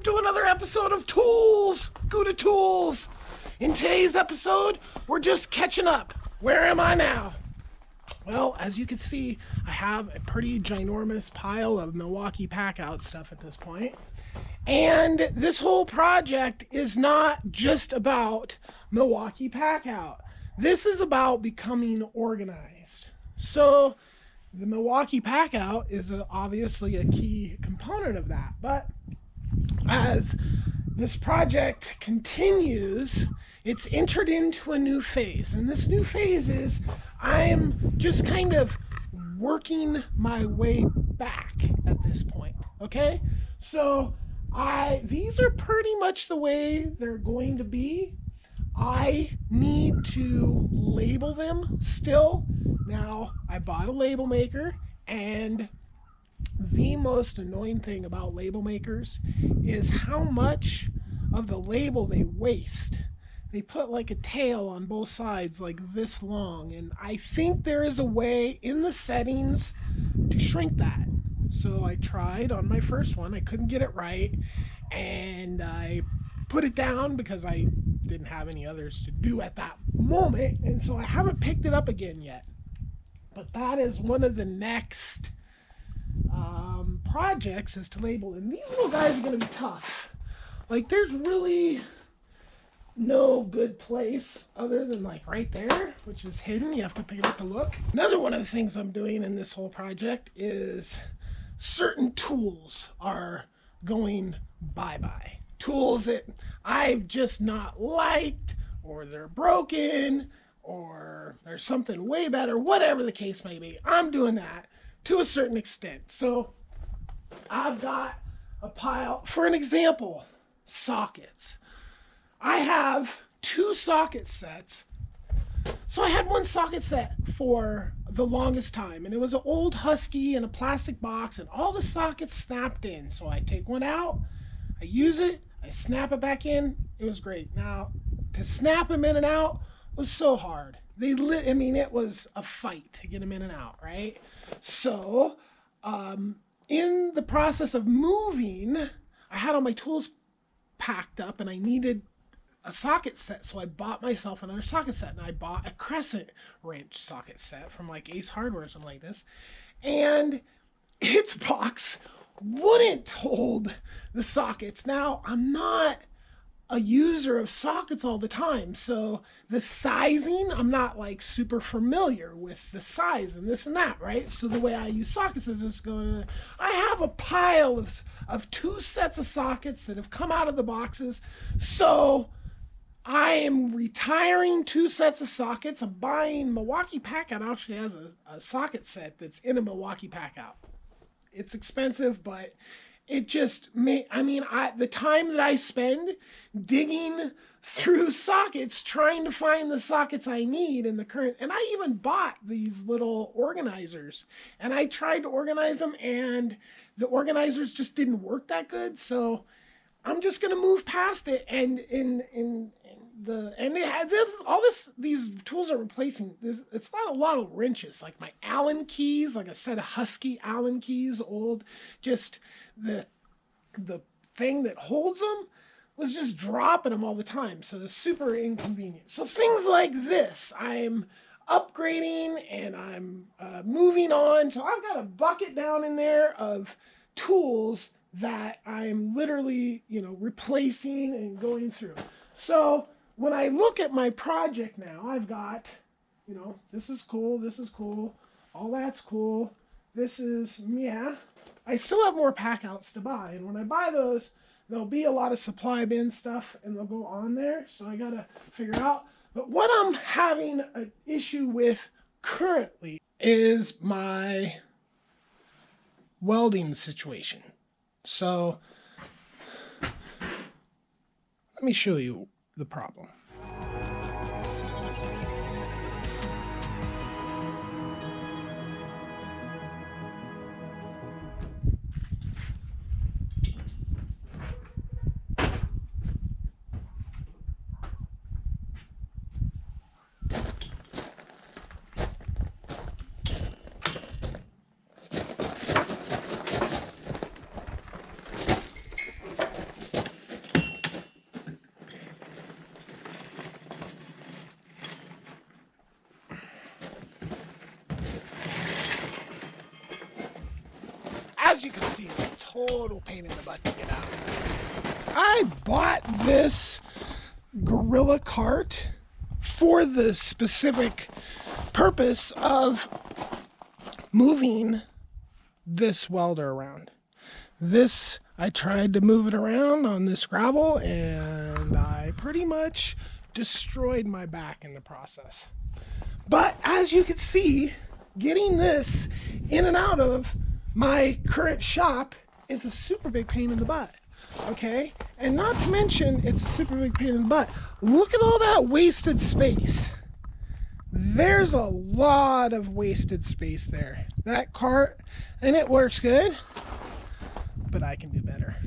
to another episode of Tools, Guda Tools. In today's episode, we're just catching up. Where am I now? Well, as you can see, I have a pretty ginormous pile of Milwaukee Packout stuff at this point. And this whole project is not just about Milwaukee Packout. This is about becoming organized. So the Milwaukee Packout is obviously a key component of that. But as this project continues, it's entered into a new phase. And this new phase is I'm just kind of working my way back at this point. Okay? So these are pretty much the way they're going to be. I need to label them still. Now, I bought a label maker, and the most annoying thing about label makers is how much of the label they waste. They put like a tail on both sides like this long, and I think there is a way in the settings to shrink that. So I tried on my first one, I couldn't get it right, and I put it down because I didn't have any others to do at that moment, and so I haven't picked it up again yet. But that is one of the next projects, is to label. And these little guys are going to be tough. Like, there's really no good place other than like right there, which is hidden. You have to pick it up to look. Another one of the things I'm doing in this whole project is certain tools are going bye-bye. Tools that I've just not liked, or they're broken, or there's something way better, whatever the case may be. I'm doing that to a certain extent. So I've got a pile, for an example, sockets. I have 2 socket sets. So I had one socket set for the longest time, and it was an old Husky in a plastic box, and all the sockets snapped in. So I take one out, I use it, I snap it back in. It was great. Now, to snap them in and out was so hard. It was a fight to get them in and out, right? So, in the process of moving, I had all my tools packed up, and I needed a socket set, so I bought myself another socket set, and I bought a crescent wrench socket set from like Ace Hardware or something like this, and its box wouldn't hold the sockets. Now, I'm not a user of sockets all the time, so the sizing, I'm not like super familiar with the size and this and that, right? So the way I use sockets is just going, I have a pile of 2 sets of sockets that have come out of the boxes, so I am retiring 2 sets of sockets. I'm buying Milwaukee Packout actually has a socket set that's in a Milwaukee Packout. It's expensive, but it just the time that I spend digging through sockets trying to find the sockets I need in the current, and I even bought these little organizers, and I tried to organize them, and the organizers just didn't work that good. So I'm just gonna move past it, and these tools are replacing this. It's not a lot of wrenches, like my Allen keys, like a set of Husky Allen keys, old, just the thing that holds them was just dropping them all the time, so it's super inconvenient. So things like this, I'm upgrading, and I'm moving on. So I've got a bucket down in there of tools that I'm literally, replacing and going through. So when I look at my project now, I've got, this is cool, all that's cool, this is, I still have more Packouts to buy, and when I buy those, there'll be a lot of supply bin stuff, and they'll go on there, so I gotta figure out. But what I'm having an issue with currently is my welding situation. So let me show you the problem. you can see, it's a total pain in the butt to get out. I bought this Gorilla cart for the specific purpose of moving this welder around. This, I tried to move it around on this gravel and I pretty much destroyed my back in the process. But as you can see, getting this in and out of my current shop is a super big pain in the butt. Okay, and not to mention it's a super big pain in the butt. Look at all that wasted space. There's a lot of wasted space there. That cart, and it works good, but I can do better.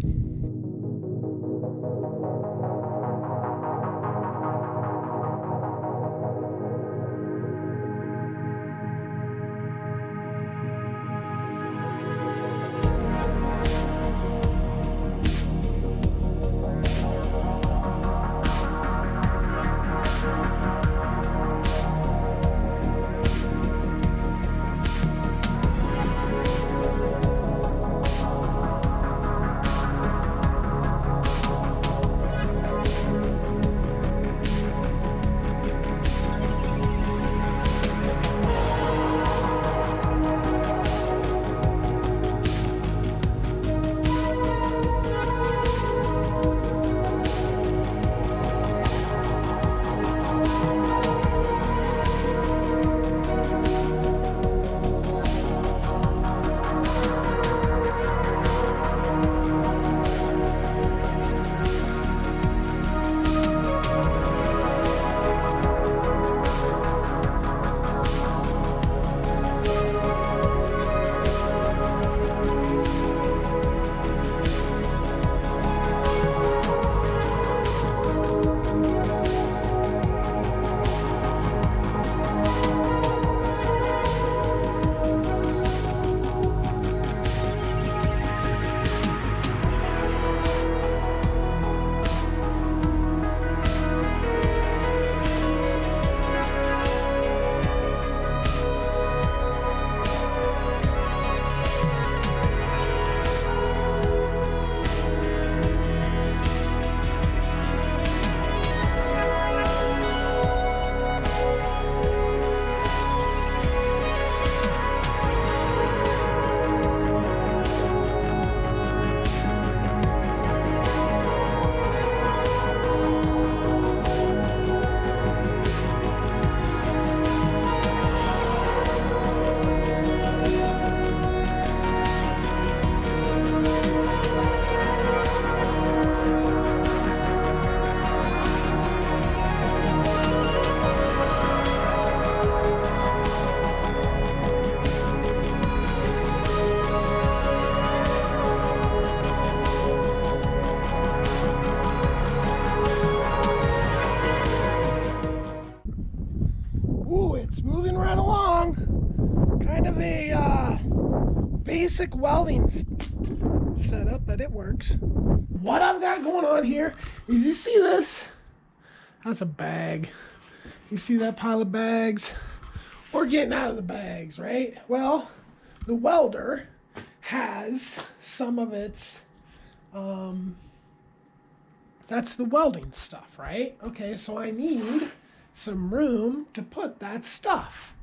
Basic welding setup, but it works. What I've got going on here is, you see this? That's a bag. You see that pile of bags? We're getting out of the bags, right? Well, the welder has some of its, that's the welding stuff, right? Okay, so I need some room to put that stuff.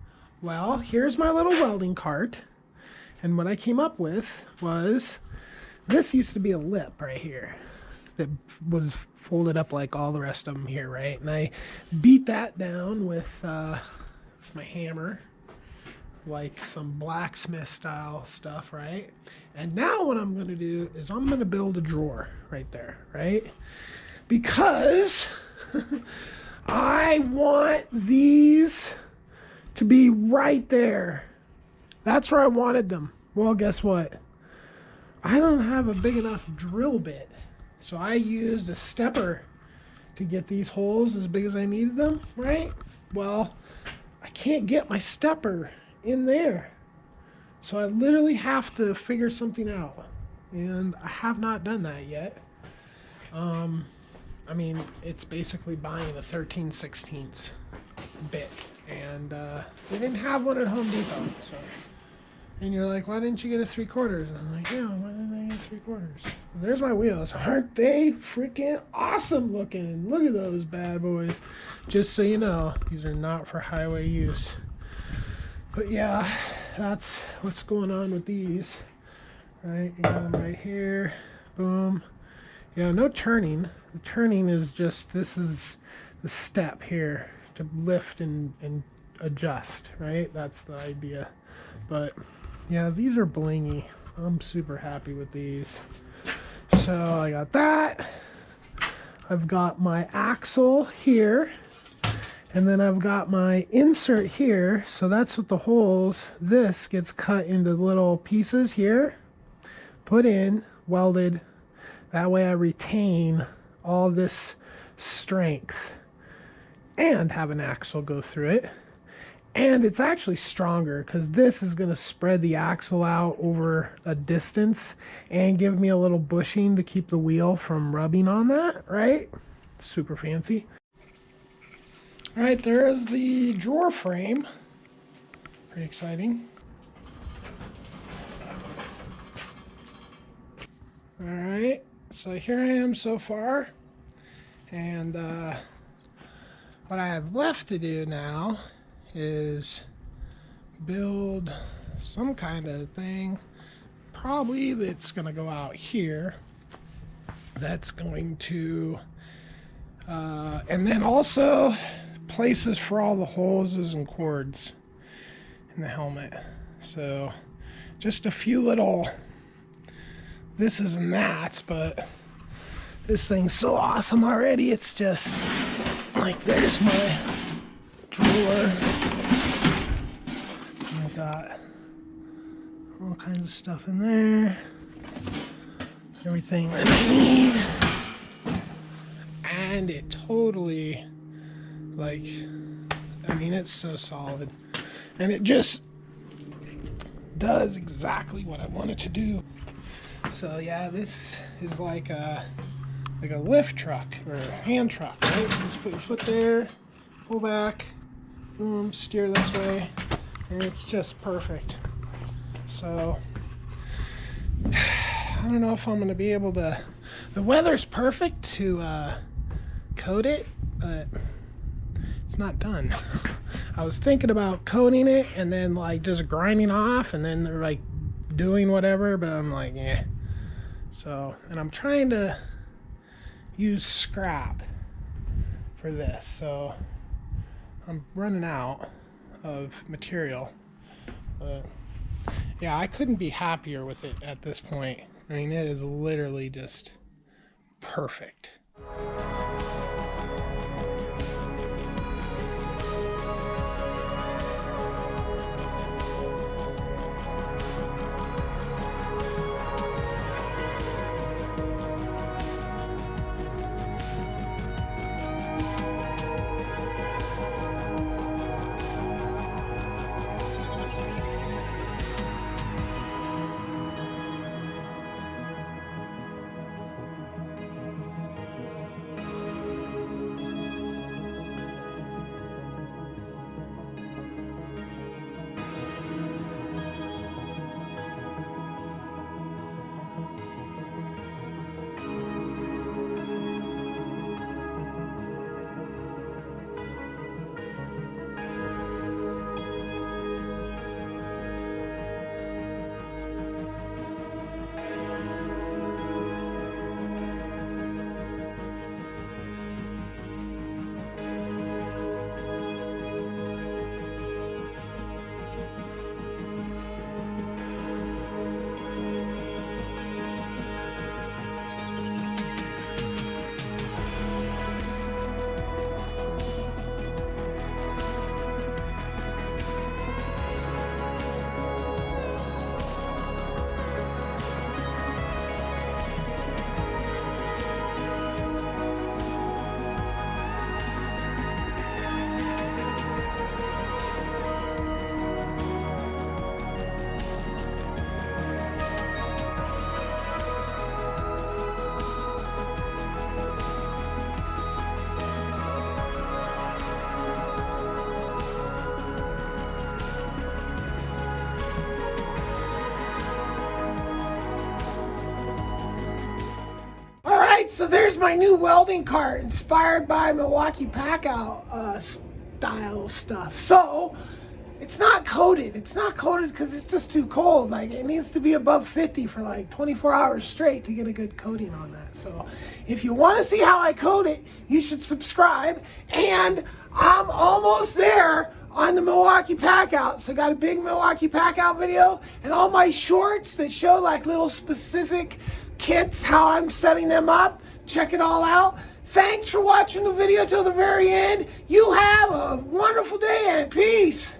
Well, here's my little welding cart. And what I came up with was, this used to be a lip right here that was folded up like all the rest of them here, right? And I beat that down with my hammer, like some blacksmith style stuff, right? And now what I'm going to do is I'm going to build a drawer right there, right? Because I want these to be right there. That's where I wanted them. Well, guess what? I don't have a big enough drill bit. So I used a stepper to get these holes as big as I needed them, right? Well, I can't get my stepper in there. So I literally have to figure something out. And I have not done that yet. I mean, it's basically buying a 13/16 bit. And they didn't have one at Home Depot. And you're like, why didn't you get a 3/4? And I'm like, yeah, why didn't I get 3/4? There's my wheels. Aren't they freaking awesome looking? Look at those bad boys. Just so you know, these are not for highway use. But yeah, that's what's going on with these. Right, you got them right here. Boom. Yeah, no turning. The turning is just, this is the step here to lift and adjust, right? That's the idea. But yeah, these are blingy. I'm super happy with these. So I got that. I've got my axle here. And then I've got my insert here. So that's what the holes, this gets cut into little pieces here. Put in, welded. That way I retain all this strength and have an axle go through it. And it's actually stronger because this is going to spread the axle out over a distance and give me a little bushing to keep the wheel from rubbing on that, right? Super fancy. All right, there is the drawer frame. Pretty exciting. All right, so here I am so far. And what I have left to do now is build some kind of thing. Probably that's going to go out here. That's going to, and then also places for all the hoses and cords in the helmet. So just a few little thises and that, but this thing's so awesome already. It's just like, there's my drawer. I've got all kinds of stuff in there. Everything that I need. And it totally, like, I mean, it's so solid. And it just does exactly what I want it to do. So yeah, this is like a lift truck or a hand truck, right? Just put your foot there, pull back, boom, steer this way, and it's just perfect. So I don't know if I'm going to be able to, the weather's perfect to coat it, but it's not done. I was thinking about coating it and then like just grinding off and then like doing whatever, but I'm like, yeah. So, and I'm trying to use scrap for this, so I'm running out of material. But yeah, I couldn't be happier with it at this point. I mean, it is literally just perfect. Alright, so there's my new welding cart inspired by Milwaukee Packout style stuff. So, it's not coated. It's not coated because it's just too cold. Like, it needs to be above 50 for like 24 hours straight to get a good coating on that. So, if you want to see how I coat it, you should subscribe. And I'm almost there on the Milwaukee Packout. So, I got a big Milwaukee Packout video and all my shorts that show like little specific kits, how I'm setting them up. Check it all out. Thanks for watching the video till the very end. You have a wonderful day and peace.